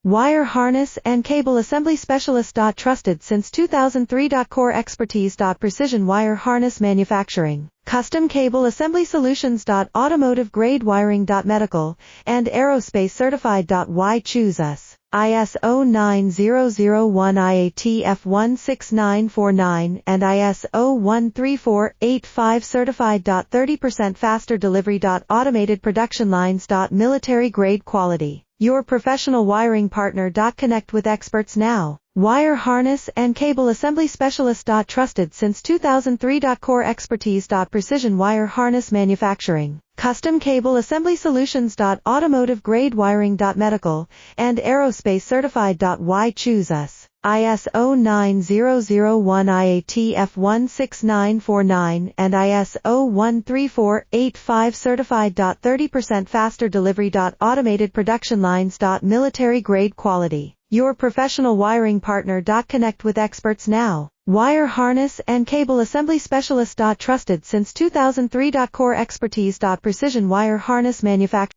Wire harness and cable assembly specialist. Trusted since 2003. Core expertise. Precision wire harness manufacturing, custom cable assembly solutions. Automotive grade wiring. Medical and aerospace certified. Why choose us? ISO 9001 IATF16949 and ISO 13485 certified. 30% faster delivery. Automated production lines. Military grade quality. Your professional wiring partner. Connect with experts now. Wire harness and cable assembly specialist. Trusted since 2003. Core expertise. Precision wire harness manufacturing, custom cable assembly solutions. Automotive grade wiring. Medical and aerospace certified. Why choose us? ISO 9001 IATF16949 and ISO 13485 certified. 30% faster delivery. Automated production lines. Military grade quality. Your professional wiring partner. Connect with experts now. Wire harness and cable assembly specialist. Trusted since 2003. Core expertise. Precision wire harness manufacturing.